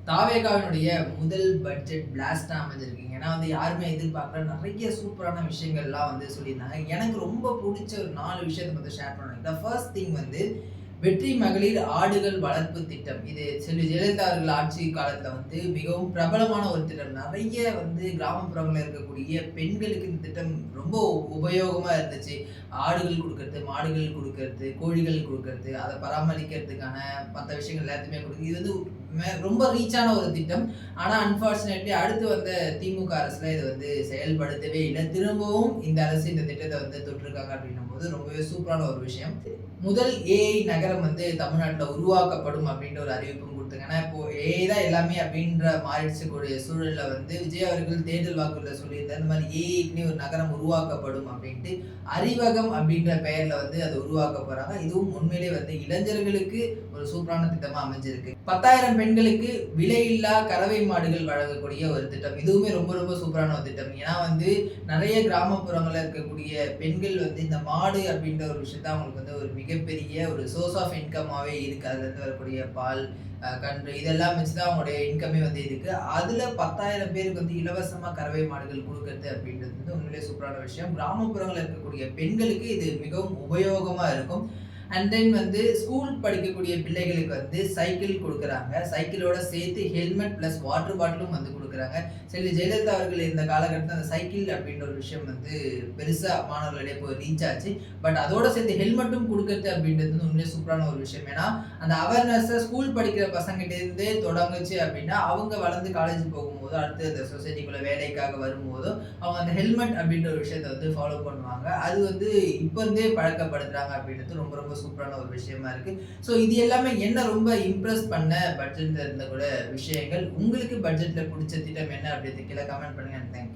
தாவேகாவினுடைய முதல் பட்ஜெட் பிளாஸ்ட்டா அமைஞ்சிருக்குங்க. ஏன்னா யாருமே எதிர்பார்க்கல. நெறைய சூப்பரான விஷயங்கள்லாம் சொல்லியிருந்தாங்க. எனக்கு ரொம்ப புடிச்ச ஒரு 4 விஷயத்த மட்டும் ஷேர் பண்ணணும். த ஃபர்ஸ்ட் திங் வெற்றி மகளிர் ஆடுகள் வளர்ப்பு திட்டம். இது செல்வி ஜெயலலிதா அவர்கள் ஆட்சி காலத்துல மிகவும் பிரபலமான ஒரு திட்டம். நெறைய கிராமப்புறங்கள்ல இருக்கக்கூடிய பெண்களுக்கு இந்த திட்டம் ரொம்ப உபயோகமா இருந்துச்சு. ஆடுகள் குடுக்கறது, மாடுகள் குடுக்கறது, கோழிகள் குடுக்கறது, அத பராமரிக்கிறதுக்கான மத்த விஷயங்கள் எல்லாத்தையுமே குடுக்குது. இது ரொம்ப ரீச்சான ஒரு திட்டம். ஆனா அன்பார்ச்சுனேட்லி அடுத்து வந்த திமுக அரசுல இது செயல்படுத்தவே இல்ல. திரும்பவும் இந்த அரசு இந்த திட்டத்த தொட்டிருக்காங்க அப்படின்னும்போது ரொம்பவே சூப்பரான ஒரு விஷயம். முதல் ஏஐ நகரம் தமிழ்நாட்டுல உருவாக்கப்படும் அப்படின்ற ஒரு அறிவிப்பும் குடுத்தாங்க. ஏன்னா இப்போ ஏஐ தான் எல்லாமே அப்படின்ற மாறிடுச்சக்கூடிய சூழல்ல விஜய் அவர்கள் தேர்தல் வாக்குறுதில சொல்லியிருந்தார். இந்த மாதிரி ஏஐக்குன்னே ஒரு நகரம் உருவாக்கப்படும் அப்படின்ட்டு. அறிவகம் அப்படின்ற பெயர்ல அத உருவாக்க போறாங்க. இதுவும் உண்மையிலே இளைஞர்களுக்கு ஒரு சூப்பரான திட்டமா அமைஞ்சிருக்கு. 10,000 பெண்களுக்கு விலையில்லா கறவை மாடுகள் வழங்கக்கூடிய ஒரு திட்டம். இதுவுமே ரொம்ப ரொம்ப சூப்பரான ஒரு திட்டம். ஏன்னா நெறைய கிராமப்புறங்கள்ல இருக்கக்கூடிய பெண்கள் இந்த மாடு அப்படின்ற ஒரு விஷயத்த அவங்களுக்கு ஒரு மிகப்பெரிய ஒரு சோர்ஸ் ஆஃப் இன்கமாவே இருக்கு. அதுலருந்து வரக்கூடிய பால், கன்று இதெல்லாம் வச்சு தான் அவங்களுடைய இன்கமே இருக்கு. அதுல 10,000 பேருக்கு இலவசமா கறவை மாடுகள் குடுக்கறது அப்படின்றது உண்மையிலேயே சூப்பரான விஷயம். கிராமப்புறங்கள்ல இருக்கக்கூடிய பெண்களுக்கு இது மிகவும் உபயோகமா இருக்கும். அண்ட் தென் ஸ்கூல் படிக்கக்கூடிய பிள்ளைகளுக்கு சைக்கிள் குடுக்குறாங்க. சைக்கிளோட சேர்த்து ஹெல்மெட் பிளஸ் வாட்டர் பாட்டிலும் குடுக்குறாங்க. செல்வி ஜெயலலிதா அவர்கள் இருந்த காலகட்டத்துல அந்த சைக்கிள் அப்படின்ற ஒரு விஷயம் பெருசா மாணவர்களிடையே போய் ரீச் ஆச்சு. பட் அதோட சேர்த்து ஹெல்மெட்டும் குடுக்கறது அப்படின்றது உண்மையிலேயே சூப்பரான ஒரு விஷயம். ஏன்னா அந்த அவேர்னஸ ஸ்கூல் படிக்கிற பசங்ககிட்ட இருந்தே தொடங்குச்சு அப்படின்னா, அவங்க வளர்ந்து காலேஜ் போகும்போதோ, அடுத்து அந்த சொசைட்டிக்குள்ள வேலைக்காக வரும்போதோ, அவங்க அந்த ஹெல்மெட் அப்படின்ற ஒரு விஷயத்த ஃபாலோ பண்ணுவாங்க. அது இப்ப இருந்தே பழக்கப்படுத்துறாங்க அப்படின்றது ரொம்ப ரொம்ப சூப்பரான ஒரு விஷயமா இருக்கு. ஸோ இது எல்லாமே என்ன ரொம்ப இம்ப்ரெஸ் பண்ண பட்ஜெட்ல இருந்த கூட விஷயங்கள். உங்களுக்கு பட்ஜெட்ல புடிச்ச திட்டம் என்ன அப்படின்றது கீழ கமெண்ட் பண்ணுங்க. தேங்க்ஸ்.